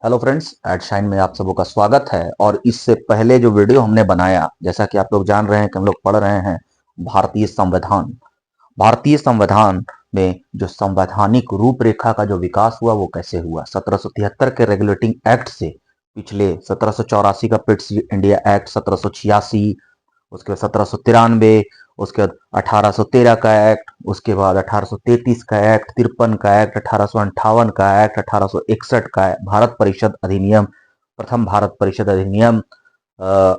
Hello friends, eight shine में आप सबों का स्वागत है। और इससे पहले जो वीडियो हमने बनाया, जैसा कि आप लोग जान रहे हैं कि हम लोग पढ़ रहे हैं भारतीय संविधान। भारतीय संविधान में जो संवैधानिक रूपरेखा का जो विकास हुआ वो कैसे हुआ, 1773 के रेगुलेटिंग एक्ट से पिछले 1784 का पिट्स इंडिया एक्ट, 1786, उसके बाद 1793, उसके बाद 1813 का एक्ट, उसके बाद 1833 का एक्ट, 53 का एक्ट, 1858 का एक्ट, 1861 का भारत परिषद अधिनियम, प्रथम भारत परिषद अधिनियम,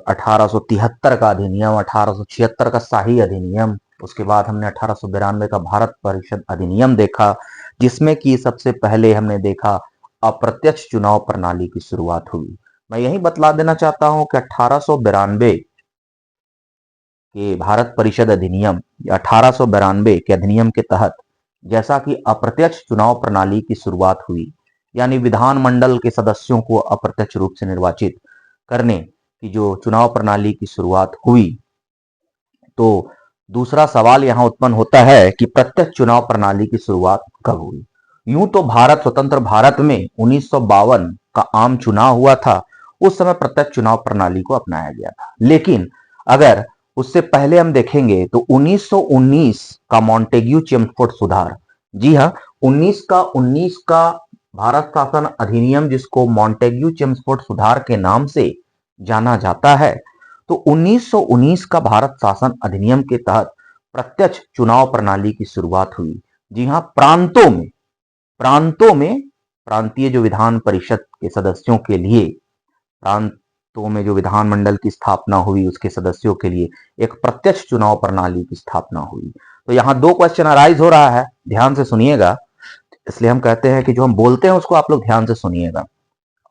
1873 का अधिनियम, 1876 का शाही अधिनियम। उसके बाद हमने 1892 का भारत परिषद अधिनियम देखा, जिसमें कि सबसे पहले हमने देखा अप्रत्यक्ष चुनाव प्रणाली की शुरुआत हुई। मैं यही बतला देना चाहता हूं कि 1892 के भारत परिषद अधिनियम या 1892 के अधिनियम के तहत जैसा कि अप्रत्यक्ष चुनाव प्रणाली की शुरुआत हुई, यानी विधानमंडल के सदस्यों को अप्रत्यक्ष रूप से निर्वाचित करने की जो चुनाव प्रणाली की शुरुआत हुई, तो दूसरा सवाल यहां उत्पन्न होता है कि प्रत्यक्ष चुनाव प्रणाली की शुरुआत कब हुई। यूं तो भारत स्वतंत्र भारत में 1952 का आम चुनाव हुआ था, उस समय प्रत्यक्ष चुनाव प्रणाली को अपनाया गया था। लेकिन अगर उससे पहले हम देखेंगे तो 1919 का मॉन्टेग्यू चेम्सफोर्ड सुधार, जी हाँ, 19 का भारत शासन अधिनियम, जिसको मॉन्टेग्यू चेम्सफोर्ड सुधार के नाम से जाना जाता है, तो 1919 का भारत शासन अधिनियम के तहत प्रत्यक्ष चुनाव प्रणाली की शुरुआत हुई। जी हाँ, प्रांतों में प्रांतीय जो विधान परिषद के सदस्यों के लिए, प्रांतों में जो विधानमंडल की स्थापना हुई उसके सदस्यों के लिए एक प्रत्यक्ष चुनाव प्रणाली की स्थापना हुई। तो यहां दो क्वेश्चन अराइज हो रहा है, ध्यान से सुनिएगा। इसलिए हम कहते हैं कि जो हम बोलते हैं उसको आप लोग ध्यान से सुनिएगा।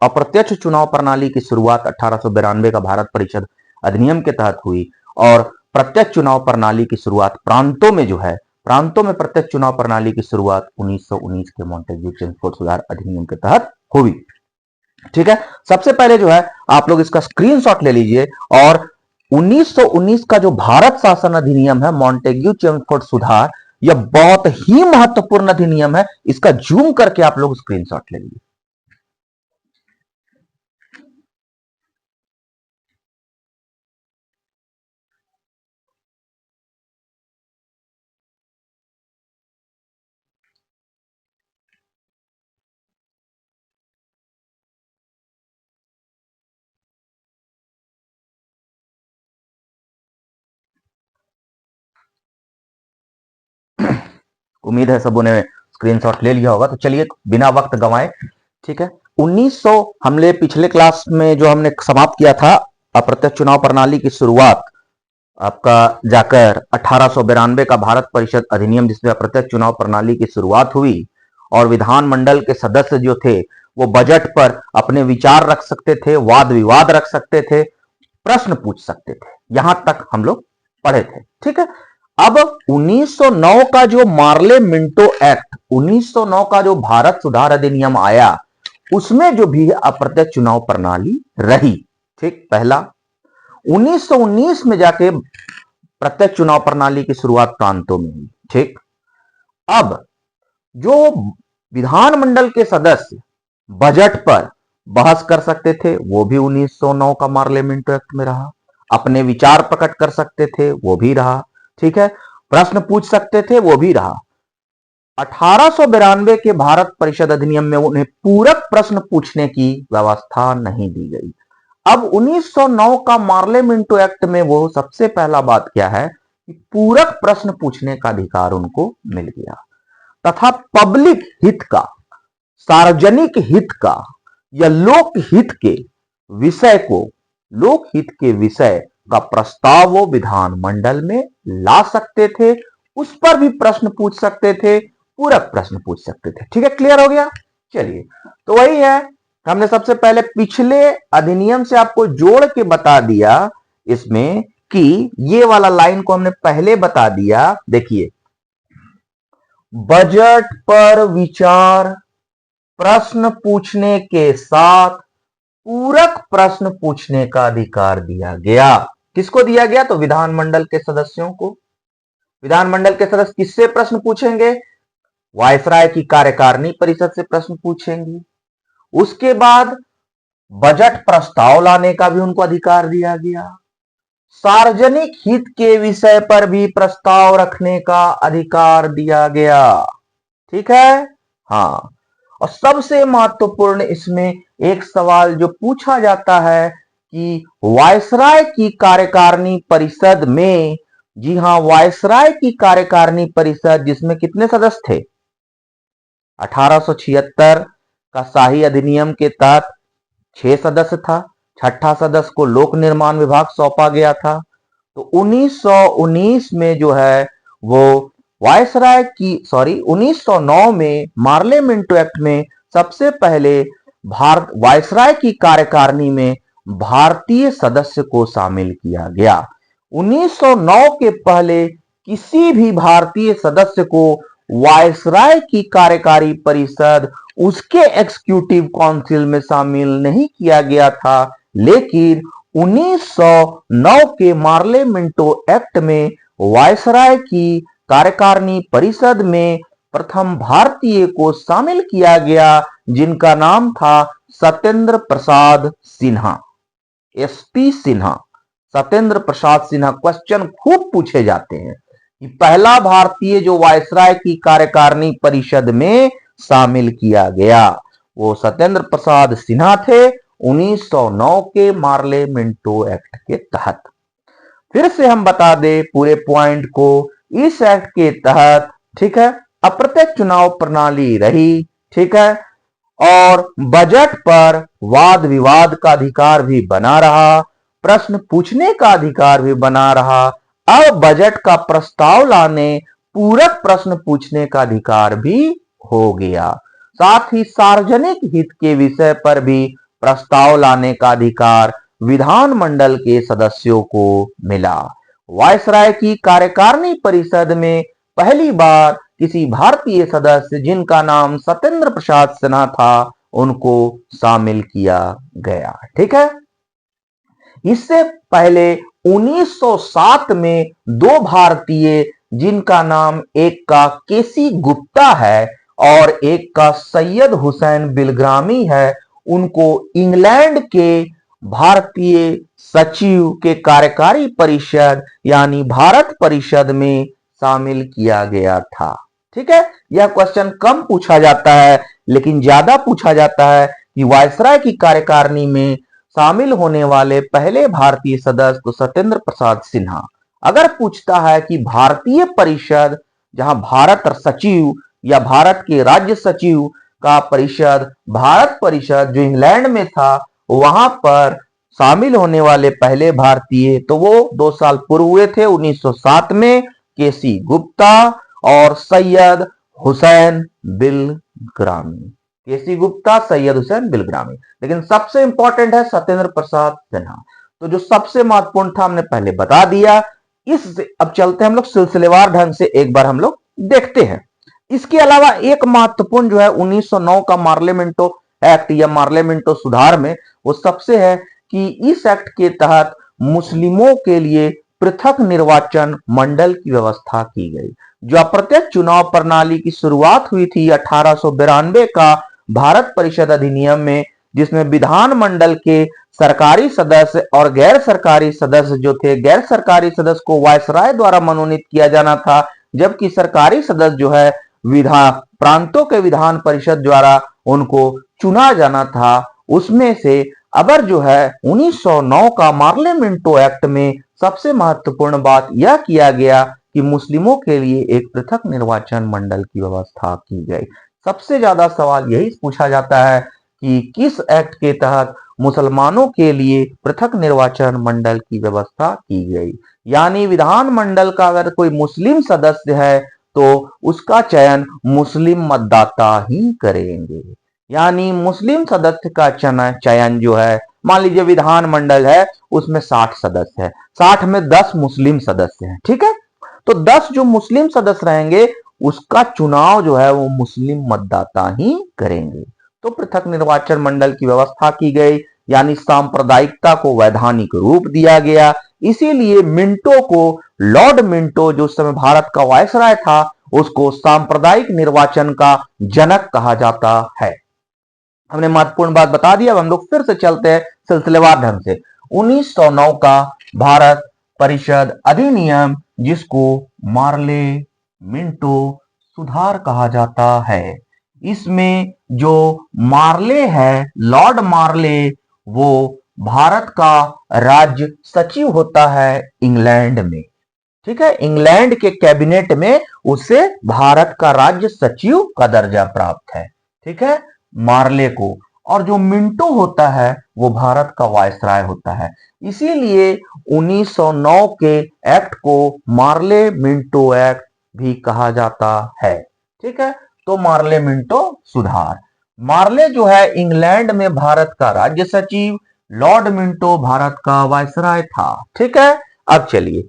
अप्रत्यक्ष चुनाव प्रणाली की शुरुआत 1892 का भारत परिषद अधिनियम के तहत हुई, और प्रत्यक्ष चुनाव प्रणाली की शुरुआत प्रांतों में प्रत्यक्ष चुनाव प्रणाली की शुरुआत 1919 के मॉन्टेग्यू चेम्सफोर्ड सुधार अधिनियम के तहत हुई। ठीक है, सबसे पहले जो है आप लोग इसका स्क्रीनशॉट ले लीजिए, और 1919 का जो भारत शासन अधिनियम है मॉन्टेग्यू चेम्सफोर्ड सुधार, यह बहुत ही महत्वपूर्ण अधिनियम है। इसका जूम करके आप लोग स्क्रीनशॉट ले लीजिए। उम्मीद है सबों ने स्क्रीनशॉट ले लिया होगा। तो चलिए बिना वक्त गंवाए, ठीक है, 1900 हमने पिछले क्लास में जो हमने समाप्त किया था अप्रत्यक्ष चुनाव प्रणाली की शुरुआत, आपका जाकर 1892 का भारत परिषद अधिनियम, जिसमें अप्रत्यक्ष चुनाव प्रणाली की शुरुआत हुई, और विधानमंडल के सदस्य जो थे वो बजट पर अपने विचार रख सकते थे, वाद विवाद रख सकते थे, प्रश्न पूछ सकते थे। यहां तक हम लोग पढ़े थे, ठीक है। अब 1909 का जो मार्ले मिंटो एक्ट, 1909 का जो भारत सुधार अधिनियम आया, उसमें जो भी अप्रत्यक्ष चुनाव प्रणाली रही, ठीक, पहला 1919 में जाके प्रत्यक्ष चुनाव प्रणाली की शुरुआत प्रांतों में हुई, ठीक। अब जो विधानमंडल के सदस्य बजट पर बहस कर सकते थे वो भी 1909 का पार्लियामेंट एक्ट में रहा, अपने विचार प्रकट कर सकते थे वो भी रहा, ठीक है, प्रश्न पूछ सकते थे वो भी रहा। 1892 के भारत परिषद अधिनियम में उन्हें पूरक प्रश्न पूछने की व्यवस्था नहीं दी गई। अब 1909 का पार्लियामेंट एक्ट में वो सबसे पहला बात क्या है कि पूरक प्रश्न पूछने का अधिकार उनको मिल गया, तथा पब्लिक हित का, सार्वजनिक हित का या लोकहित के विषय का प्रस्ताव वो विधानमंडल में ला सकते थे, उस पर भी प्रश्न पूछ सकते थे, पूरक प्रश्न पूछ सकते थे। ठीक है, क्लियर हो गया। चलिए, तो वही है, हमने सबसे पहले पिछले अधिनियम से आपको जोड़ के बता दिया इसमें कि ये वाला लाइन को हमने पहले बता दिया। देखिए, बजट पर विचार, प्रश्न पूछने के साथ पूरक प्रश्न पूछने का अधिकार दिया गया। किसको दिया गया? तो विधानमंडल के सदस्यों को। विधानमंडल के सदस्य किससे प्रश्न पूछेंगे? वायसराय की कार्यकारिणी परिषद से प्रश्न पूछेंगे। उसके बाद बजट प्रस्ताव लाने का भी उनको अधिकार दिया गया। सार्वजनिक हित के विषय पर भी प्रस्ताव रखने का अधिकार दिया गया। ठीक है। हाँ, और सबसे महत्वपूर्ण इसमें एक सवाल जो पूछा जाता है कि वायसराय की कार्यकारिणी परिषद में, जी हां, वायसराय की कार्यकारिणी परिषद जिसमें कितने सदस्य थे? 1876 का शाही अधिनियम के तहत 6 सदस्य था। छठा सदस्य को लोक निर्माण विभाग सौंपा गया था। तो 1919 में जो है वो वायसराय की 1909 में मार्लेमेंटो एक्ट में सबसे पहले भारत वायसराय की कार्यकारिणी में भारतीय सदस्य को शामिल किया गया। 1909 के पहले किसी भी भारतीय सदस्य को वायसराय की कार्यकारी परिषद उसके एग्जीक्यूटिव काउंसिल में शामिल नहीं किया गया था, लेकिन 1909 के मार्लेमेंटो एक्ट में वायसराय की कार्यकारिणी परिषद में प्रथम भारतीय को शामिल किया गया, जिनका नाम था सत्येंद्र प्रसाद सिन्हा, एसपी सिन्हा। सत्येंद्र प्रसाद सिन्हा क्वेश्चन खूब पूछे जाते हैं कि पहला भारतीय जो वायसराय की कार्यकारिणी परिषद में शामिल किया गया वो सत्येंद्र प्रसाद सिन्हा थे 1909 के मार्लेमेंटो एक्ट के तहत। फिर से हम बता दें पूरे पॉइंट को, इस एक्ट के तहत, ठीक है, अप्रत्यक्ष चुनाव प्रणाली रही, ठीक है, और बजट पर वाद विवाद का अधिकार भी बना रहा, प्रश्न पूछने का अधिकार भी बना रहा। अब बजट का प्रस्ताव लाने, पूरक प्रश्न पूछने का अधिकार भी हो गया। साथ ही सार्वजनिक हित के विषय पर भी प्रस्ताव लाने का अधिकार विधानमंडल के सदस्यों को मिला। वायसराय की कार्यकारिणी परिषद में पहली बार किसी भारतीय सदस्य जिनका नाम सत्येंद्र प्रसाद सिन्हा था उनको शामिल किया गया। ठीक है। इससे पहले 1907 में दो भारतीय जिनका नाम एक का केसी गुप्ता है और एक का सैयद हुसैन बिलग्रामी है, उनको इंग्लैंड के भारतीय सचिव के कार्यकारी परिषद यानी भारत परिषद में शामिल किया गया था। ठीक है। यह क्वेश्चन कम पूछा जाता है लेकिन ज्यादा पूछा जाता है कि वायसराय की कार्यकारिणी में शामिल होने वाले पहले भारतीय सदस्य तो सत्येंद्र प्रसाद सिन्हा। अगर पूछता है कि भारतीय परिषद, जहां भारत सचिव या भारत के राज्य सचिव का परिषद भारत परिषद जो इंग्लैंड में था, वहां पर शामिल होने वाले पहले भारतीय तो वो 2 साल पूर्व हुए थे 1907 में, केसी गुप्ता और सैयद हुसैन बिलग्रामी। केसी गुप्ता, सैयद हुसैन बिलग्रामी। लेकिन सबसे इंपॉर्टेंट है सत्येंद्र प्रसाद सिन्हा। तो जो सबसे महत्वपूर्ण था हमने पहले बता दिया। अब चलते हैं हम लोग सिलसिलेवार ढंग से एक बार हम लोग देखते हैं। इसके अलावा एक महत्वपूर्ण जो है 1909 का मार्लेमेंटो एक्ट या मार्लेमेंटो सुधार में वो सबसे है कि इस एक्ट के तहत मुस्लिमों के लिए पृथक निर्वाचन मंडल की व्यवस्था की गई। जो अप्रत्यक्ष चुनाव प्रणाली की शुरुआत हुई थी 1892 का भारत परिषद अधिनियम में, जिसमें विधानमंडल के सरकारी सदस्य और गैर सरकारी सदस्य जो थे, गैर सरकारी सदस्य को वायसराय द्वारा मनोनीत किया जाना था, जबकि सरकारी सदस्य जो है प्रांतों के विधान परिषद द्वारा उनको चुना जाना था। उसमें से अबर जो है 1909 का मार्लेमेंटो एक्ट में सबसे महत्वपूर्ण बात यह किया गया कि मुस्लिमों के लिए एक पृथक निर्वाचन मंडल की व्यवस्था की गई। सबसे ज्यादा सवाल यही पूछा जाता है कि किस एक्ट के तहत मुसलमानों के लिए पृथक निर्वाचन मंडल की व्यवस्था की गई। यानी विधानमंडल का अगर कोई मुस्लिम सदस्य है तो उसका चयन मुस्लिम मतदाता ही करेंगे। यानी मुस्लिम सदस्य का चयन जो है, मान लीजिए विधानमंडल है उसमें 60 सदस्य है, 60 में 10 मुस्लिम सदस्य हैं, ठीक है, तो 10 जो मुस्लिम सदस्य रहेंगे उसका चुनाव जो है वो मुस्लिम मतदाता ही करेंगे। तो पृथक निर्वाचन मंडल की व्यवस्था की गई, यानी सांप्रदायिकता को वैधानिक रूप दिया गया। इसीलिए मिंटो को, लॉर्ड मिंटो जो उस समय भारत का वायसराय था, उसको सांप्रदायिक निर्वाचन का जनक कहा जाता है। हमने महत्वपूर्ण बात बता दी। अब हम लोग फिर से चलते हैं सिलसिलेवार ढंग से। 1909 का भारत परिषद अधिनियम, जिसको मार्ले मिंटो सुधार कहा जाता है, इसमें जो मार्ले है, लॉर्ड मार्ले, वो भारत का राज्य सचिव होता है इंग्लैंड में। ठीक है, इंग्लैंड के कैबिनेट में उसे भारत का राज्य सचिव का दर्जा प्राप्त है। ठीक है, मार्ले को। और जो मिंटो होता है वो भारत का वायसराय होता है। इसीलिए 1909 के एक्ट को मार्ले मिंटो एक्ट भी कहा जाता है। ठीक है, तो मार्ले मिंटो सुधार। मार्ले जो है इंग्लैंड में भारत का राज्य सचिव, लॉर्ड मिंटो भारत का वायसराय था। ठीक है, अब चलिए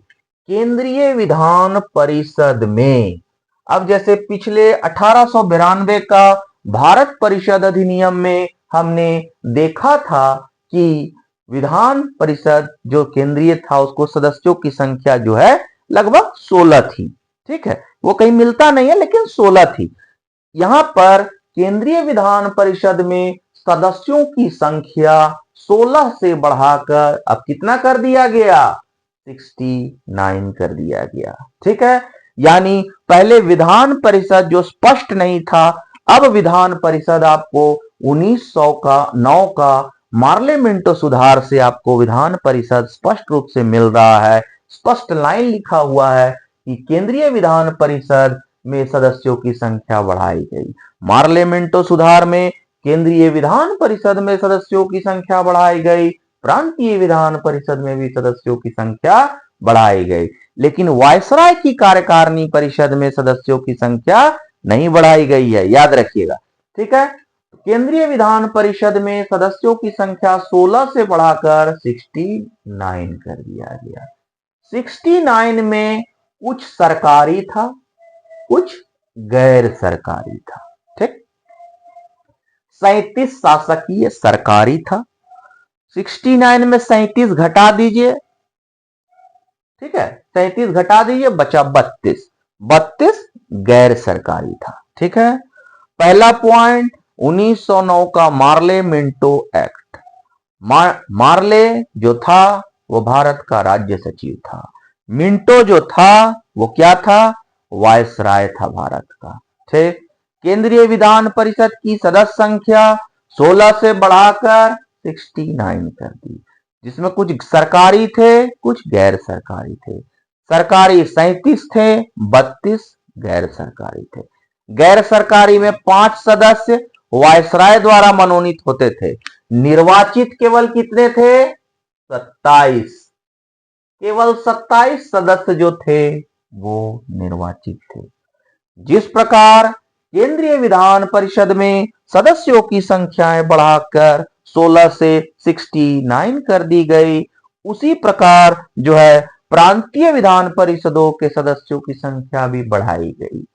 केंद्रीय विधान परिषद में। अब जैसे पिछले 1892 का भारत परिषद अधिनियम में हमने देखा था कि विधान परिषद जो केंद्रीय था उसको सदस्यों की संख्या जो है लगभग 16 थी। ठीक है, वो कहीं मिलता नहीं है लेकिन 16 थी। यहां पर केंद्रीय विधान परिषद में सदस्यों की संख्या 16 से बढ़ाकर अब कितना कर दिया गया, 69 कर दिया गया। ठीक है, यानी पहले विधान परिषद जो स्पष्ट नहीं था, अब विधान परिषद आपको 1909 का मार्ले मिंटो सुधार से आपको विधान परिषद स्पष्ट रूप से मिल रहा है। स्पष्ट लाइन लिखा हुआ है कि केंद्रीय विधान परिषद में सदस्यों की संख्या बढ़ाई गई। मार्ले मिंटो सुधार में केंद्रीय विधान परिषद में सदस्यों की संख्या बढ़ाई गई, प्रांतीय विधान परिषद में भी सदस्यों की संख्या बढ़ाई गई, लेकिन वायसराय की कार्यकारिणी परिषद में सदस्यों की संख्या नहीं बढ़ाई गई है, याद रखिएगा। ठीक है, केंद्रीय विधान परिषद में सदस्यों की संख्या 16 से बढ़ाकर 69 कर दिया गया। 69 में कुछ सरकारी था, कुछ गैर सरकारी था। ठीक, 37 शासकीय सरकारी था। 69 में 37 घटा दीजिए। ठीक है, 37 घटा दीजिए, बचा 32। 32 गैर सरकारी था। ठीक है, पहला पॉइंट 1909 का मार्ले मिंटो एक्ट। मार्ले जो था वो भारत का राज्य सचिव था। मिंटो जो था वो क्या था, वायसराय था भारत का। ठीक, केंद्रीय विधान परिषद की सदस्य संख्या 16 से बढ़ाकर 69 कर दी, जिसमें कुछ सरकारी थे, कुछ गैर सरकारी थे। सरकारी 37 थे, 32 गैर सरकारी थे। गैर सरकारी में 5 सदस्य वायसराय द्वारा मनोनीत होते थे। निर्वाचित केवल कितने थे, 27। केवल 27 सदस्य जो थे वो निर्वाचित थे। जिस प्रकार केंद्रीय विधान परिषद में सदस्यों की संख्याएं बढ़ाकर 16 से 69 कर दी गई, उसी प्रकार जो है प्रांतीय विधान परिषदों के सदस्यों की संख्या भी बढ़ाई गई।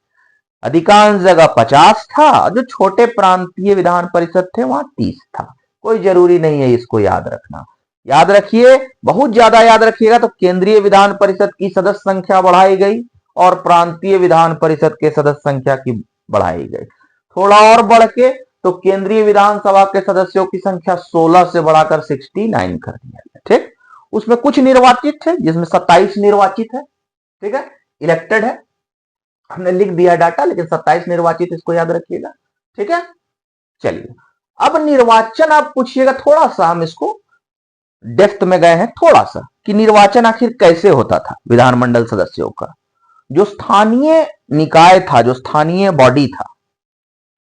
अधिकांश जगह 50 था, जो छोटे प्रांतीय विधान परिषद थे वहां 30 था। कोई जरूरी नहीं है इसको याद रखना। याद रखिए, बहुत ज्यादा याद रखिएगा तो केंद्रीय विधान परिषद की सदस्य संख्या बढ़ाई गई और प्रांतीय विधान परिषद के सदस्य संख्या की बढ़ाई गई। थोड़ा और बढ़ के तो केंद्रीय विधानसभा के सदस्यों की संख्या 16 से बढ़ाकर 69 कर दिया गया। ठीक, उसमें कुछ निर्वाचित थे, जिसमें 27 निर्वाचित है। ठीक है, इलेक्टेड है, हमने लिख दिया डाटा, लेकिन 27 निर्वाचित, इसको याद रखिएगा। ठीक है, चलिए अब निर्वाचन आप पूछिएगा, थोड़ा सा हम इसको डेप्थ में गए हैं थोड़ा सा कि निर्वाचन आखिर कैसे होता था विधानमंडल सदस्यों का। जो स्थानीय निकाय था, जो स्थानीय बॉडी था,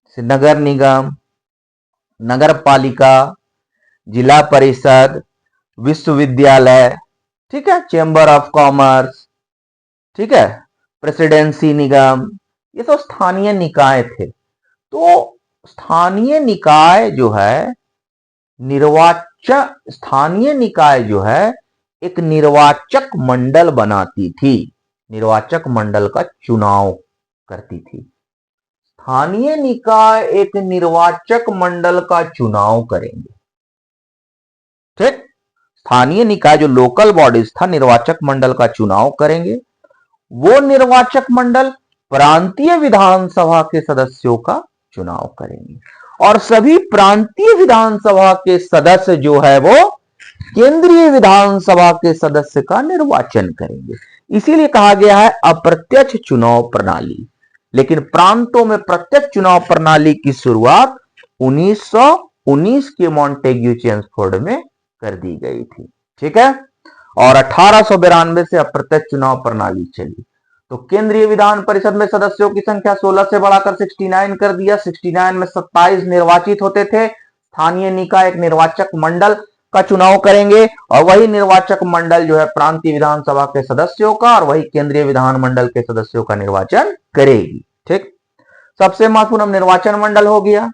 जैसे नगर निगम, नगर पालिका, जिला परिषद, विश्वविद्यालय, ठीक है, चेंबर ऑफ कॉमर्स, ठीक है, प्रेसिडेंसी निगम, ये सब स्थानीय निकाय थे। तो स्थानीय निकाय जो है स्थानीय निकाय जो है एक निर्वाचक मंडल बनाती थी, निर्वाचक मंडल का चुनाव करती थी। स्थानीय निकाय एक निर्वाचक मंडल का चुनाव करेंगे। ठीक, स्थानीय निकाय जो लोकल बॉडीज था निर्वाचक मंडल का चुनाव करेंगे। वो निर्वाचक मंडल प्रांतीय विधानसभा के सदस्यों का चुनाव करेंगे और सभी प्रांतीय विधानसभा के सदस्य जो है वो केंद्रीय विधानसभा के सदस्य का निर्वाचन करेंगे। इसीलिए कहा गया है अप्रत्यक्ष चुनाव प्रणाली। लेकिन प्रांतों में प्रत्यक्ष चुनाव प्रणाली की शुरुआत 1919 के मॉन्टेग्यू चेम्सफोर्ड में कर दी गई थी। ठीक है, और 1892 से अप्रत्यक्ष चुनाव प्रणाली चली। तो केंद्रीय विधान परिषद में सदस्यों की संख्या 16 से बढ़ाकर 69 कर दिया। 69 में 27 निर्वाचित होते थे। स्थानीय निकाय एक निर्वाचक मंडल का चुनाव करेंगे और वही निर्वाचक मंडल जो है प्रांतीय विधानसभा के सदस्यों का और वही केंद्रीय विधानमंडल के सदस्यों का निर्वाचन करेगी। ठीक, सबसे महत्वपूर्ण निर्वाचन मंडल हो गया।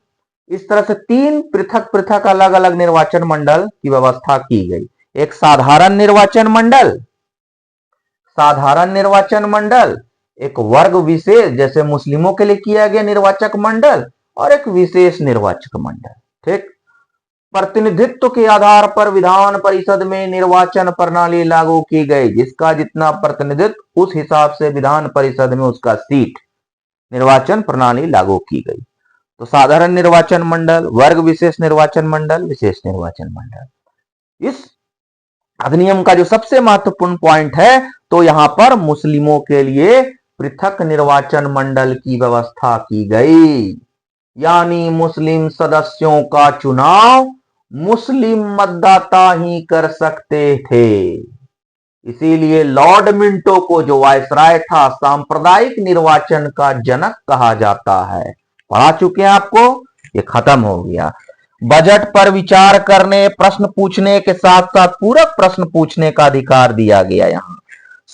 इस तरह से 3 पृथक पृथक अलग अलग निर्वाचन मंडल की व्यवस्था की गई। एक साधारण निर्वाचन मंडल, साधारण निर्वाचन मंडल, एक वर्ग विशेष जैसे मुस्लिमों के लिए किया गया निर्वाचक मंडल और एक विशेष निर्वाचक मंडल। ठीक, प्रतिनिधित्व के आधार पर विधान परिषद में निर्वाचन प्रणाली लागू की गई। जिसका जितना प्रतिनिधित्व उस हिसाब से विधान परिषद में उसका सीट, निर्वाचन प्रणाली लागू की गई। तो साधारण निर्वाचन मंडल, वर्ग विशेष निर्वाचन मंडल, विशेष निर्वाचन मंडल। इस अधिनियम का जो सबसे महत्वपूर्ण पॉइंट है तो यहां पर मुस्लिमों के लिए पृथक निर्वाचन मंडल की व्यवस्था की गई। यानी मुस्लिम सदस्यों का चुनाव मुस्लिम मतदाता ही कर सकते थे। इसीलिए लॉर्ड मिंटो को जो वायसराय था सांप्रदायिक निर्वाचन का जनक कहा जाता है। पढ़ा चुके हैं आपको, ये खत्म हो गया। बजट पर विचार करने, प्रश्न पूछने के साथ साथ पूरक प्रश्न पूछने का अधिकार दिया गया। यहाँ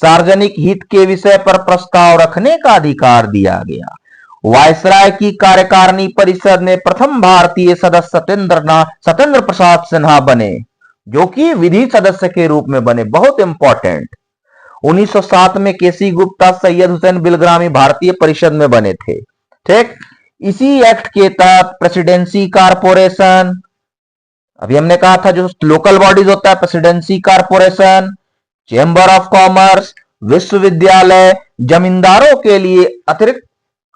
सार्वजनिक हित के विषय पर प्रस्ताव रखने का अधिकार दिया गया। वायसराय की कार्यकारिणी परिषद में प्रथम भारतीय सदस्य सत्येंद्र प्रसाद सिन्हा बने, जो कि विधि सदस्य के रूप में बने। बहुत इंपॉर्टेंट। 1907 में केसी गुप्ता, सैयद हुसैन बिलग्रामी भारतीय परिषद में बने थे। ठीक, इसी एक्ट के तहत प्रेसिडेंसी कारपोरेशन, अभी हमने कहा था जो लोकल बॉडीज होता है, presidency corporation, chamber of commerce, विश्वविद्यालय, जमींदारों के लिए अतिरिक्त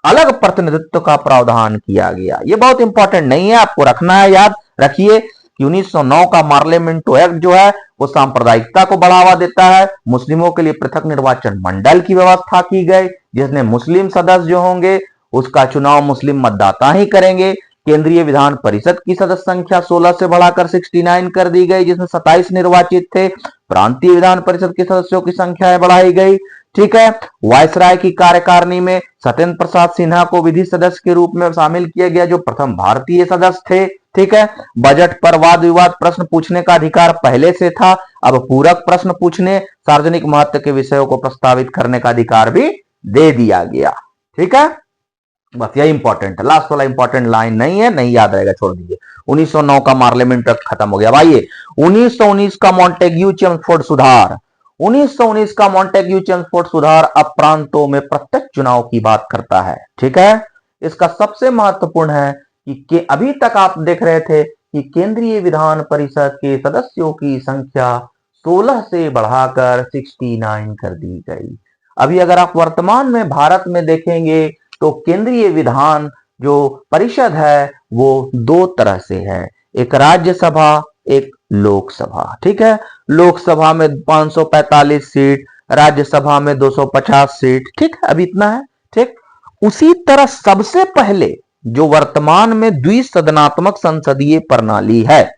अलग प्रतिनिधित्व का प्रावधान किया गया। ये बहुत इंपॉर्टेंट नहीं है, आपको रखना है, याद रखिए कि 1909 का मार्लियामेंटो एक्ट जो है वो सांप्रदायिकता को बढ़ावा देता है। मुस्लिमों के लिए पृथक निर्वाचन मंडल की व्यवस्था की गई, जिसमें मुस्लिम सदस्य जो होंगे उसका चुनाव मुस्लिम मतदाता ही करेंगे। केंद्रीय विधान परिषद की सदस्य संख्या 16 से बढ़ाकर 69 कर दी गई, जिसमें 27 निर्वाचित थे। प्रांतीय विधान परिषद के सदस्यों की संख्या बढ़ाई गई। ठीक है, वायसराय की कार्यकारिणी में सत्येंद्र प्रसाद सिन्हा को विधि सदस्य के रूप में शामिल किया गया, जो प्रथम भारतीय सदस्य थे। ठीक है, बजट पर वाद विवाद प्रश्न पूछने का अधिकार पहले से था, अब पूरक प्रश्न पूछने, सार्वजनिक महत्व के विषयों को प्रस्तावित करने का अधिकार भी दे दिया गया। ठीक है, बस यही इंपॉर्टेंट है। लास्ट वाला इंपॉर्टेंट लाइन नहीं है, नहीं याद रहेगा, छोड़ दीजिए। 1909 का मार्लियामेंट एक्ट खत्म हो गया। भाई 1919 का मॉन्टेग्यू चेम्सफोर्ड सुधार, 1919 का मॉन्टेग्यू चेम्सफोर्ड सुधार अब प्रांतों में प्रत्यक्ष चुनाव की बात करता है। ठीक है, इसका सबसे महत्वपूर्ण है कि अभी तक आप देख रहे थे कि केंद्रीय विधान परिषद के सदस्यों की संख्या 16 से बढ़ाकर 69 कर दी गई। अभी अगर आप वर्तमान में भारत में देखेंगे तो केंद्रीय विधान जो परिषद है वो 2 तरह से है, एक राज्यसभा, एक लोकसभा। ठीक है, लोकसभा में 545 सीट, राज्यसभा में 250 सीट। ठीक है, अभी इतना है। ठीक, उसी तरह सबसे पहले जो वर्तमान में द्विसदनात्मक संसदीय प्रणाली है,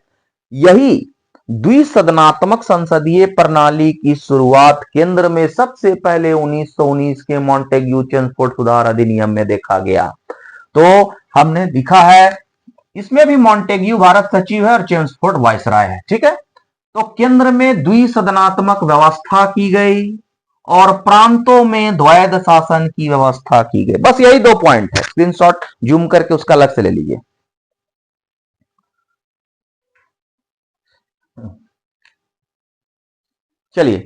यही द्विसदनात्मक संसदीय प्रणाली की शुरुआत केंद्र में सबसे पहले 1919 के मॉन्टेग्यू चेम्सफोर्ड सुधार अधिनियम में देखा गया। तो हमने लिखा है, इसमें भी मॉन्टेग्यू भारत सचिव है और चेम्सफोर्ड वायसराय है। ठीक है, तो केंद्र में द्विसदनात्मक व्यवस्था की गई और प्रांतों में द्वैध शासन की व्यवस्था की गई। बस यही 2 पॉइंट है, स्क्रीनशॉट जूम करके उसका अलग से ले लीजिए। चलिए,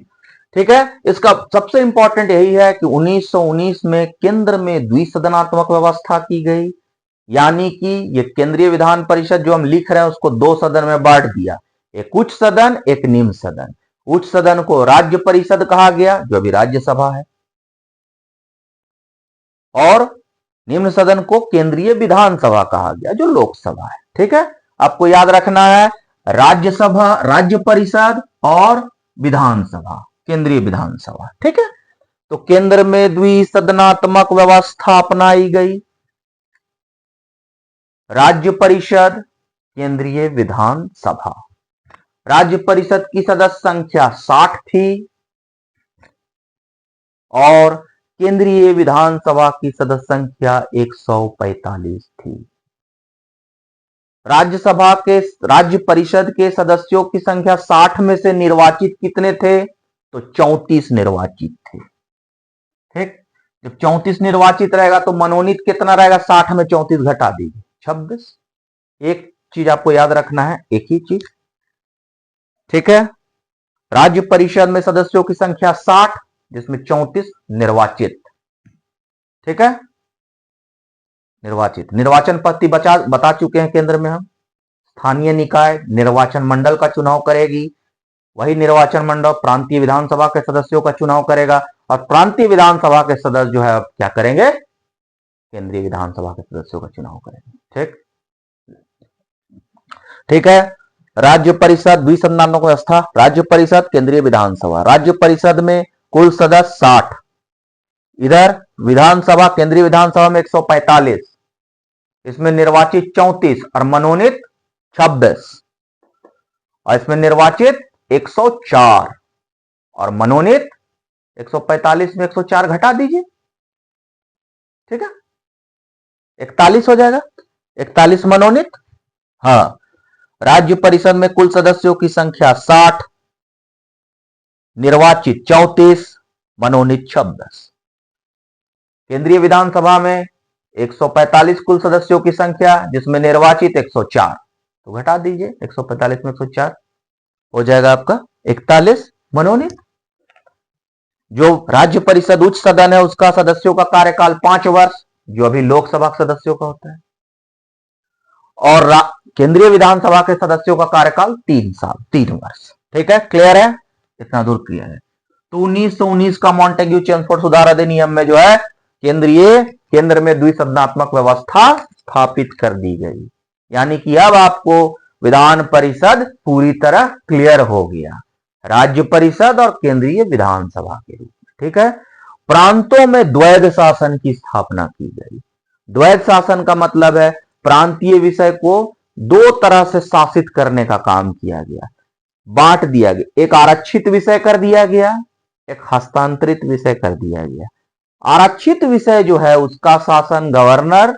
ठीक है, इसका सबसे इंपॉर्टेंट यही है कि 1919 में केंद्र में द्विसदनात्मक व्यवस्था की गई। यानी कि ये केंद्रीय विधान परिषद जो हम लिख रहे हैं उसको 2 सदन में बांट दिया, एक उच्च सदन, एक निम्न सदन। उच्च सदन को राज्य परिषद कहा गया, जो अभी राज्यसभा है, और निम्न सदन को केंद्रीय विधानसभा कहा गया, जो लोकसभा है। ठीक है, आपको याद रखना है राज्यसभा, राज्य परिषद और विधानसभा, केंद्रीय विधानसभा। ठीक है, तो केंद्र में द्विसदनात्मक व्यवस्था अपनाई गई। राज्य परिषद, केंद्रीय विधानसभा। राज्य परिषद की सदस्य संख्या 60 थी और केंद्रीय विधानसभा की सदस्य संख्या 145 थी। राज्यसभा के, राज्य परिषद के सदस्यों की संख्या 60 में से निर्वाचित कितने थे? तो 34 निर्वाचित थे। ठीक, जब 34 निर्वाचित रहेगा तो मनोनीत कितना रहेगा? 60 में 34 घटा दीजिए, 26। एक चीज आपको याद रखना है, एक ही चीज। ठीक है, राज्य परिषद में सदस्यों की संख्या 60, जिसमें 34 निर्वाचित। ठीक है, निर्वाचित। निर्वाचन पद्धति बता चुके हैं केंद्र में हम। स्थानीय निकाय निर्वाचन मंडल का चुनाव करेगी, वही निर्वाचन मंडल प्रांतीय विधानसभा के सदस्यों का चुनाव करेगा और प्रांतीय विधानसभा के सदस्य जो है क्या करेंगे? केंद्रीय विधानसभा के सदस्यों का चुनाव करेंगे। ठीक, ठीक है। राज्य परिषद, द्विसदनात्मक व्यवस्था, राज्य परिषद, केंद्रीय विधानसभा। राज्य परिषद में कुल सदस्य 60, इधर विधानसभा, केंद्रीय विधानसभा में 145, इसमें निर्वाचित 34 और मनोनीत 26, और इसमें निर्वाचित 104 और मनोनीत 145 में 104 घटा दीजिए। ठीक है, 41 हो जाएगा। 41 मनोनीत। हाँ, राज्य परिषद में कुल सदस्यों की संख्या 60, निर्वाचित 34, मनोनीत 26। केंद्रीय विधानसभा में 145 कुल सदस्यों की संख्या, जिसमें निर्वाचित 104, तो घटा दीजिए 145 में 104, हो जाएगा आपका 41 मनोनीत। जो राज्य परिषद उच्च सदन है उसका सदस्यों का कार्यकाल 5 वर्ष, जो अभी लोकसभा सदस्यों का होता है, और केंद्रीय विधानसभा के सदस्यों का कार्यकाल 3 साल, 3 वर्ष। ठीक है, क्लियर है? इतना दूर क्लियर है। तो 1919 का मॉन्टेग्यू चेम्सफोर्ड सुधार अधिनियम में जो है केंद्र में द्विसदनात्मक व्यवस्था स्थापित कर दी गई। यानी कि अब आपको विधान परिषद पूरी तरह क्लियर हो गया, राज्य परिषद और केंद्रीय विधानसभा के रूप में। ठीक है, प्रांतों में द्वैध शासन की स्थापना की गई। द्वैध शासन का मतलब है प्रांतीय विषय को 2 तरह से शासित करने का काम किया गया, बांट दिया गया। एक आरक्षित विषय कर दिया गया, एक हस्तांतरित विषय कर दिया गया। आरक्षित विषय जो है उसका शासन गवर्नर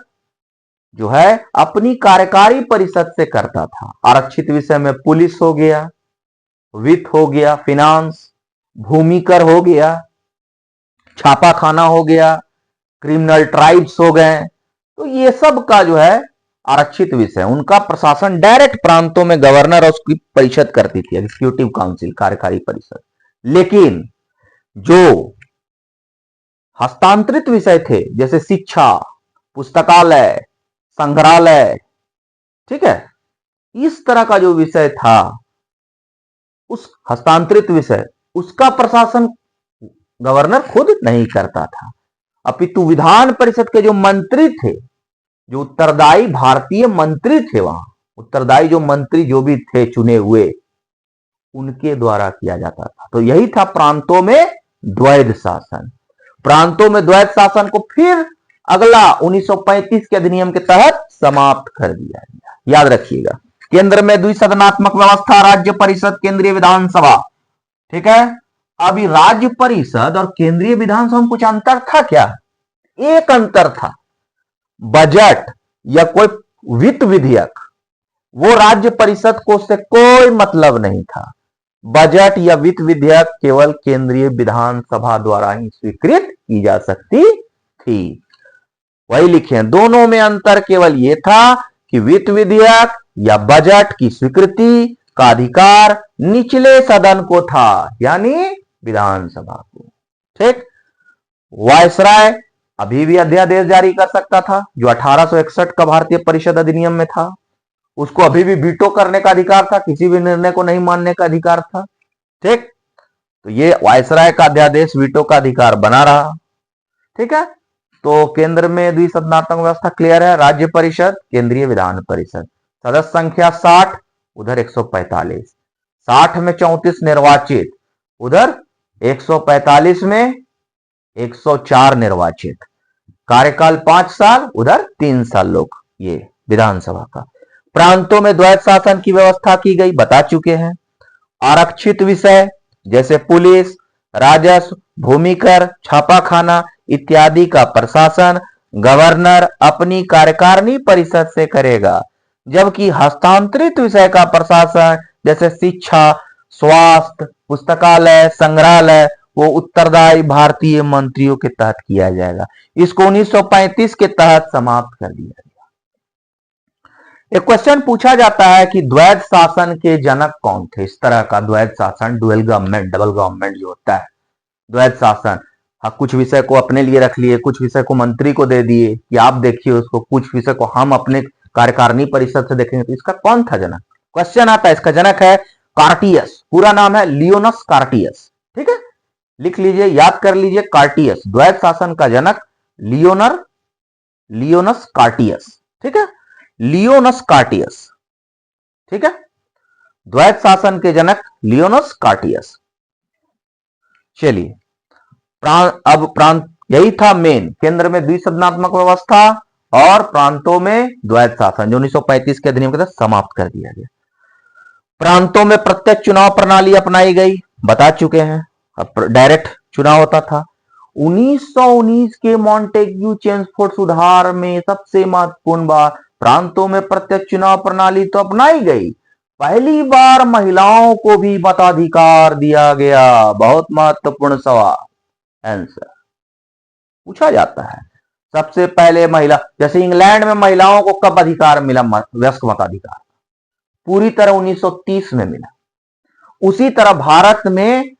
जो है अपनी कार्यकारी परिषद से करता था। आरक्षित विषय में पुलिस हो गया, वित्त हो गया, फिनांस, भूमि कर हो गया, छापा खाना हो गया, क्रिमिनल ट्राइब्स हो गए। तो ये सब का जो है आरक्षित विषय, उनका प्रशासन डायरेक्ट प्रांतों में गवर्नर और उसकी परिषद करती थी, एग्जीक्यूटिव काउंसिल, कार्यकारी परिषद। लेकिन जो हस्तांतरित विषय थे, जैसे शिक्षा, पुस्तकालय, संग्रहालय, ठीक है, इस तरह का जो विषय था, उस हस्तांतरित विषय, उसका प्रशासन गवर्नर खुद नहीं करता था, अपितु विधान परिषद के जो मंत्री थे, जो उत्तरदायी भारतीय मंत्री थे, वहां उत्तरदायी जो मंत्री जो भी थे चुने हुए, उनके द्वारा किया जाता था। तो यही था प्रांतों में द्वैध शासन। प्रांतों में द्वैध शासन को फिर अगला 1935 के अधिनियम के तहत समाप्त कर दिया गया। याद रखिएगा, केंद्र में द्विसदनात्मक व्यवस्था, राज्य परिषद, केंद्रीय विधानसभा। ठीक है, अभी राज्य परिषद और केंद्रीय विधानसभा में कुछ अंतर था क्या? एक अंतर था, बजट या कोई वित्त विधेयक, वो राज्य परिषद को से कोई मतलब नहीं था। बजट या वित्त विधेयक केवल केंद्रीय विधानसभा द्वारा ही स्वीकृत की जा सकती थी। वही लिखे, दोनों में अंतर केवल यह था कि वित्त विधेयक या बजट की स्वीकृति का अधिकार निचले सदन को था, यानी विधानसभा को। ठीक, वायसराय अभी भी अध्यादेश जारी कर सकता था, जो 1861 का भारतीय परिषद अधिनियम में था। उसको अभी भी वीटो करने का अधिकार था, किसी भी निर्णय को नहीं मानने का अधिकार था। ठीक, तो ये वायसराय का अध्यादेश वीटो का अधिकार बना रहा। ठीक है, तो केंद्र में द्विसदनात्मक व्यवस्था क्लियर है, राज्य परिषद, केंद्रीय विधान परिषद, सदस्य संख्या 60, उधर 145, 60 में 34 निर्वाचित, उधर 145 में 104 निर्वाचित, कार्यकाल 5 साल, उधर 3 साल लोग ये विधानसभा का। प्रांतों में द्वैध शासन की व्यवस्था की गई, बता चुके हैं। आरक्षित विषय जैसे पुलिस, राजस्व, भूमिकर, छापाखाना इत्यादि का प्रशासन गवर्नर अपनी कार्यकारिणी परिषद से करेगा, जबकि हस्तांतरित विषय का प्रशासन जैसे शिक्षा, स्वास्थ्य, पुस्तकालय, संग्रहालय वो उत्तरदायी भारतीय मंत्रियों के तहत किया जाएगा। इसको 1935 के तहत समाप्त कर दिया गया। एक क्वेश्चन पूछा जाता है कि द्वैध शासन के जनक कौन थे? इस तरह का द्वैध शासन, डुअल गवर्नमेंट, डबल गवर्नमेंट जो होता है, द्वैध शासन, हाँ, कुछ विषय को अपने लिए रख लिए, कुछ विषय को मंत्री को दे दिए कि आप देखिए उसको, कुछ विषय को हम अपने कार्यकारिणी परिषद से देखेंगे। तो इसका कौन था जनक? क्वेश्चन आता है, इसका जनक है कार्टियस, पूरा नाम है लियोनस कार्टियस। ठीक है, लिख लीजिए, याद कर लीजिए, कार्टियस, द्वैध शासन का जनक लियोनस कार्टियस। ठीक है, लियोनस कार्टियस। ठीक है, द्वैध शासन के जनक लियोनस कार्टियस। चलिए, अब प्रांत यही था मेन, केंद्र में द्विसदनात्मक व्यवस्था और प्रांतों में द्वैध शासन, जो 1935 के अधिनियम के तहत समाप्त कर दिया गया। प्रांतों में प्रत्यक्ष चुनाव प्रणाली अपनाई गई, बता चुके हैं, डायरेक्ट चुनाव होता था। 1919 के मॉन्टेग्यू चेम्सफोर्ड सुधार में सबसे महत्वपूर्ण बात, प्रांतों में प्रत्यक्ष चुनाव प्रणाली तो अपनाई गई, पहली बार महिलाओं को भी मताधिकार दिया गया। बहुत महत्वपूर्ण सवाल, आंसर पूछा जाता है। सबसे पहले महिला, जैसे इंग्लैंड में महिलाओं को कब अधिकार मिला, वयस्क मताधिकार? पूरी तरह 1930 में मिला। उसी तरह भारत में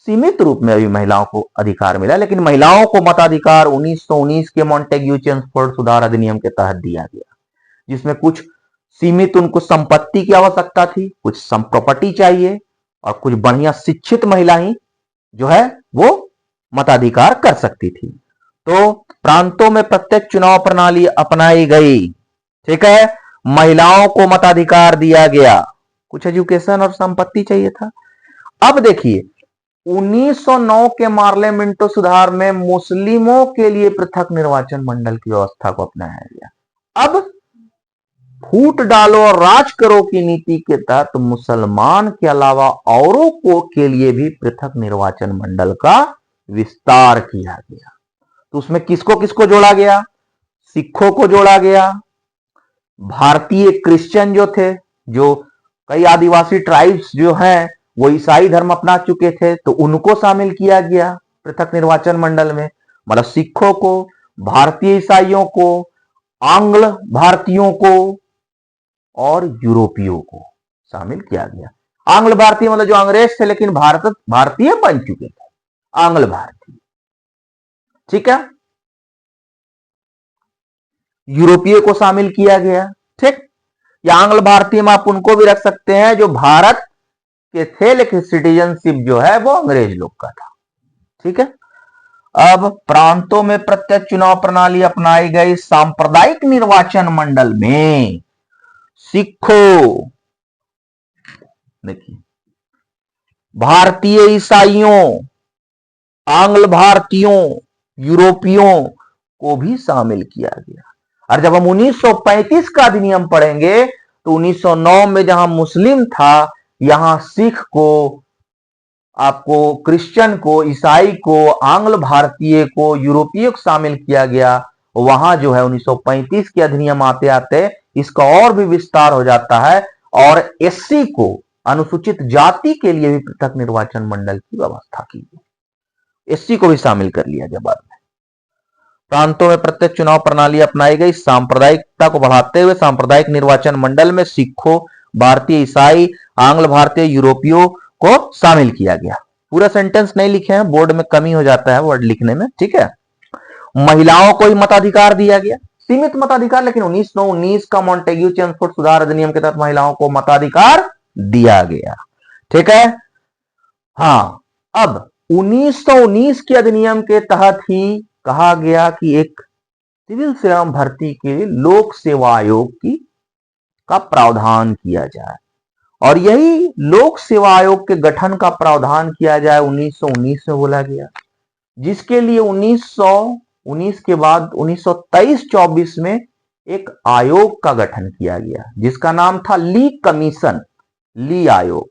सीमित रूप में अभी महिलाओं को अधिकार मिला, लेकिन महिलाओं को मताधिकार 1919 के मॉन्टेग्यू चेम्सफोर्ड सुधार अधिनियम के तहत दिया गया, जिसमें कुछ सीमित उनको संपत्ति की आवश्यकता थी, कुछ प्रॉपर्टी चाहिए, और कुछ बढ़िया शिक्षित महिला ही जो है वो मताधिकार कर सकती थी। तो प्रांतों में प्रत्यक्ष चुनाव प्रणाली अपनाई गई। ठीक है, महिलाओं को मताधिकार दिया गया, कुछ एजुकेशन और संपत्ति चाहिए था। अब देखिए, 1909 के पार्लियामेंटो सुधार में मुस्लिमों के लिए पृथक निर्वाचन मंडल की व्यवस्था को अपनाया गया। अब फूट डालो और राज करो की नीति के तहत मुसलमान के अलावा औरों को के लिए भी पृथक निर्वाचन मंडल का विस्तार किया गया। तो उसमें किसको किसको जोड़ा गया? सिखों को जोड़ा गया, भारतीय क्रिश्चियन जो थे, जो कई आदिवासी ट्राइब्स जो हैं वो ईसाई धर्म अपना चुके थे, तो उनको शामिल किया गया पृथक निर्वाचन मंडल में। मतलब सिखों को, भारतीय ईसाइयों को, आंग्ल भारतीयों को और यूरोपियों को शामिल किया गया। आंग्ल भारतीय मतलब जो अंग्रेज थे लेकिन भारतीय बन चुके थे, आंग्ल भारतीय। ठीक है, यूरोपीय को शामिल किया गया। ठीक, या आंग्ल भारतीय में आप उनको भी रख सकते हैं जो भारत के थे लेकिन सिटीजनशिप जो है वो अंग्रेज लोग का था। ठीक है, अब प्रांतों में प्रत्यक्ष चुनाव प्रणाली अपनाई गई। सांप्रदायिक निर्वाचन मंडल में सिखों, देखिए, भारतीय ईसाइयों, आंग्ल भारतीयों, यूरोपियों को भी शामिल किया गया। और जब हम 1935 का अधिनियम पढ़ेंगे तो 1909 में जहां मुस्लिम था, यहां सिख को, आपको क्रिश्चियन को, ईसाई को, आंग्ल भारतीय को, यूरोपीय को शामिल किया गया। वहां जो है 1935 के अधिनियम आते आते इसका और भी विस्तार हो जाता है, और एससी को, अनुसूचित जाति के लिए भी पृथक निर्वाचन मंडल की व्यवस्था की गई। एससी को भी शामिल कर लिया गया बाद में। प्रांतों में प्रत्यक्ष चुनाव प्रणाली अपनाई गई। सांप्रदायिकता को बढ़ाते हुए सांप्रदायिक निर्वाचन मंडल में सिखों, भारतीय ईसाई, आंग्ल भारतीय, यूरोपियों को शामिल किया गया। पूरा सेंटेंस नहीं लिखे हैं, बोर्ड में कमी हो जाता है वर्ड लिखने में। ठीक है, महिलाओं को ही मताधिकार दिया गया, सीमित मताधिकार, लेकिन 1919 का मॉन्टेग्यू चेम्सफोर्ड सुधार अधिनियम के तहत महिलाओं को मताधिकार दिया गया। ठीक है, हाँ, अब 1919 के अधिनियम के तहत ही कहा गया कि एक सिविल सेवा भर्ती के लिए लोक सेवा आयोग की का प्रावधान किया जाए, और यही लोक सेवा आयोग के गठन का प्रावधान किया जाए 1919 में बोला गया, जिसके लिए 1919 के बाद 1923-24 में एक आयोग का गठन किया गया जिसका नाम था ली कमीशन, ली आयोग।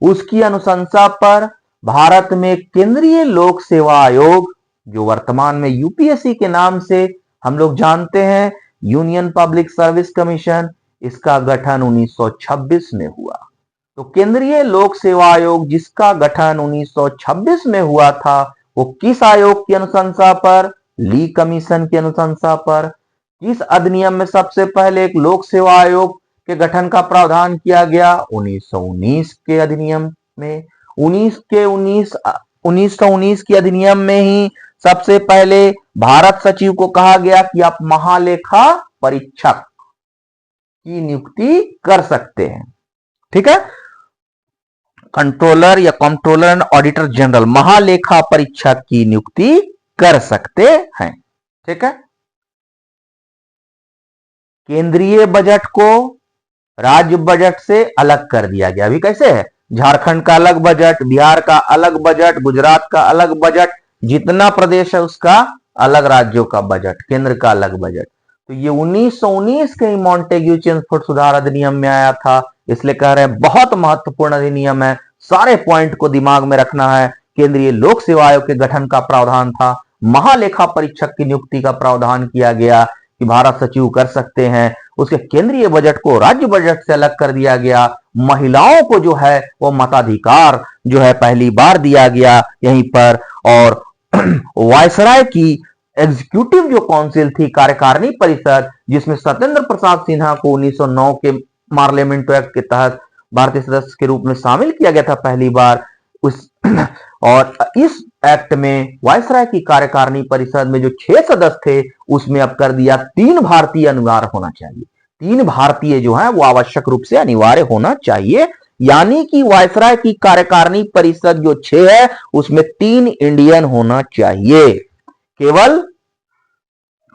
उसकी अनुशंसा पर भारत में केंद्रीय लोक सेवा आयोग, जो वर्तमान में यूपीएससी के नाम से हम लोग जानते हैं, यूनियन पब्लिक सर्विस कमीशन, इसका गठन 1926 में हुआ। तो केंद्रीय लोक सेवा आयोग जिसका गठन 1926 में हुआ था, वो किस आयोग की अनुशंसा पर? ली कमीशन की अनुशंसा पर। किस अधिनियम में सबसे पहले एक लोक सेवा आयोग के गठन का प्रावधान किया गया? 1919 के अधिनियम में। 1919 के अधिनियम में ही सबसे पहले भारत सचिव को कहा गया कि आप महालेखा परीक्षक की नियुक्ति कर सकते हैं। ठीक है, कंट्रोलर या कंट्रोलर एंड ऑडिटर जनरल, महालेखा परीक्षक की नियुक्ति कर सकते हैं। ठीक है, केंद्रीय बजट को राज्य बजट से अलग कर दिया गया। अभी कैसे है, झारखंड का अलग बजट, बिहार का अलग बजट, गुजरात का अलग बजट, जितना प्रदेश है उसका अलग, राज्यों का बजट, केंद्र का अलग बजट। तो ये 1919 के मॉन्टेग्यू चेम्सफोर्ड सुधार अधिनियम में आया था, इसलिए कह रहे हैं बहुत महत्वपूर्ण अधिनियम है, सारे पॉइंट को दिमाग में रखना है। केंद्रीय लोक सेवा आयोग के गठन का प्रावधान था, महालेखा परीक्षक की नियुक्ति का प्रावधान किया गया कि भारत सचिव कर सकते हैं, उसके केंद्रीय बजट को राज्य बजट से अलग कर दिया गया, महिलाओं को जो है वो मताधिकार जो है पहली बार दिया गया यहीं पर, और वायसराय की एग्जीक्यूटिव जो काउंसिल थी, कार्यकारिणी परिषद, जिसमें सत्येंद्र प्रसाद सिन्हा को 1909 के पार्लियामेंट एक्ट के तहत भारतीय सदस्य के रूप में शामिल किया गया था पहली बार उस और इस एक्ट में वायसराय की कार्यकारिणी परिषद में जो 6 सदस्य थे उसमें अब कर दिया 3 भारतीय अनिवार्य होना चाहिए। 3 भारतीय जो है वो आवश्यक रूप से अनिवार्य होना चाहिए, यानी कि वायसराय की कार्यकारिणी परिषद जो 6 है उसमें 3 इंडियन होना चाहिए। केवल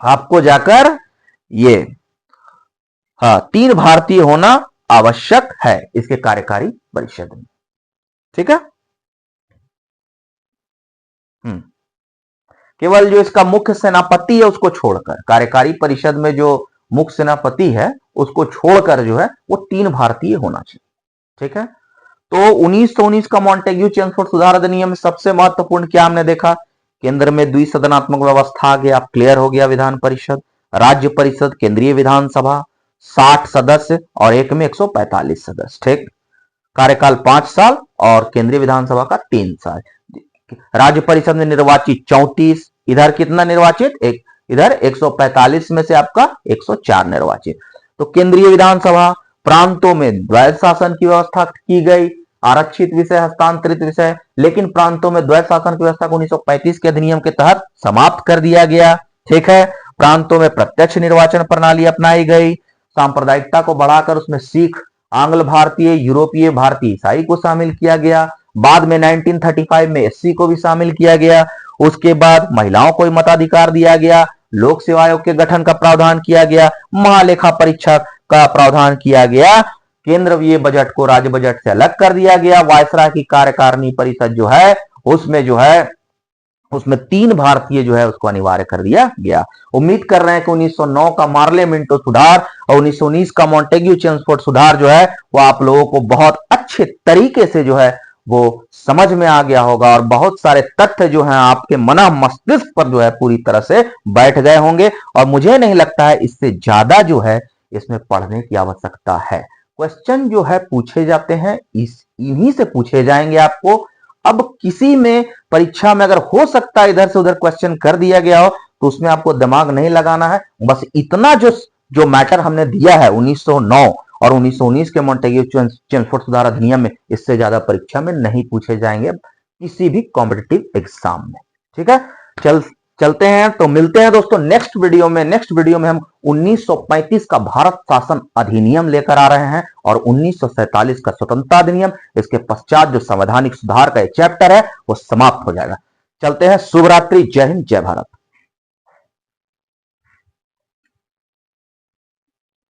आपको जाकर ये 3 भारतीय होना आवश्यक है इसके कार्यकारी परिषद में। ठीक है, केवल जो इसका मुख्य सेनापति है उसको छोड़कर, कार्यकारी परिषद में जो मुख्य सेनापति है उसको छोड़कर जो है वो 3 भारतीय होना चाहिए। ठीक है, तो 1919 का मॉन्टेग्यू चेम्सफोर्ड सुधार अधिनियम में सबसे महत्वपूर्ण क्या हमने देखा, केंद्र में द्विसदनात्मक व्यवस्था आ गया, क्लियर हो गया विधान परिषद, राज्य परिषद, केंद्रीय विधानसभा 60 सदस्य और एक में 145 सदस्य। ठीक, कार्यकाल 5 साल और केंद्रीय विधानसभा का 3 साल। राज्य परिषद में निर्वाचित 34, इधर कितना निर्वाचित, एक, इधर 145 में से आपका 104 निर्वाचित। तो केंद्रीय विधानसभा, प्रांतों में द्वैध शासन की व्यवस्था की गई, आरक्षित विषय, हस्तांतरित विषय, लेकिन प्रांतों में द्वैध शासन की व्यवस्था को 1935 के अधिनियम के तहत समाप्त कर दिया गया। ठीक है, प्रांतों में प्रत्यक्ष निर्वाचन प्रणाली अपनाई गई, सांप्रदायिकता को बढ़ाकर उसमें सिख, आंग्ल भारतीय, यूरोपीय भारतीय, ईसाई को शामिल किया गया। बाद में 1935 में एससी को भी शामिल किया गया। उसके बाद महिलाओं को मताधिकार दिया गया, लोक सेवा आयोग के गठन का प्रावधान किया गया, महालेखा परीक्षक का प्रावधान किया गया, केंद्रीय बजट को राज्य बजट से अलग कर दिया गया, वायसराय की कार्यकारिणी परिषद जो है उसमें 3 भारतीय जो है उसको अनिवार्य कर दिया गया। उम्मीद कर रहे हैं कि 1909 का मार्लियामेंटो सुधार और 1919 का मॉन्टेग्यू चेम्सफोर्ड सुधार जो है वो आप लोगों को बहुत अच्छे तरीके से जो है वो समझ में आ गया होगा, और बहुत सारे तथ्य जो हैं आपके मना मस्तिष्क पर जो है पूरी तरह से बैठ गए होंगे, और मुझे नहीं लगता है इससे ज्यादा जो है इसमें पढ़ने की आवश्यकता है। क्वेश्चन जो है पूछे जाते हैं इन्हीं से पूछे जाएंगे आपको। अब किसी में परीक्षा में अगर हो सकता है इधर से उधर क्वेश्चन कर दिया गया हो तो उसमें आपको दिमाग नहीं लगाना है, बस इतना जो मैटर हमने दिया है 1909 और 1919 के मॉन्टेग्यू चेम्सफोर्ड सुधार अधिनियम में, इससे ज्यादा परीक्षा में नहीं पूछे जाएंगे किसी भी कॉम्पिटिटिव एग्जाम में। ठीक है, चलते हैं, तो मिलते हैं दोस्तों नेक्स्ट वीडियो में। नेक्स्ट वीडियो में हम 1935 का भारत शासन अधिनियम लेकर आ रहे हैं और 1947 का स्वतंत्रता अधिनियम, इसके पश्चात जो संवैधानिक सुधार का चैप्टर है वो समाप्त हो जाएगा। चलते हैं, शुभ रात्रि, जय हिंद, जय भारत।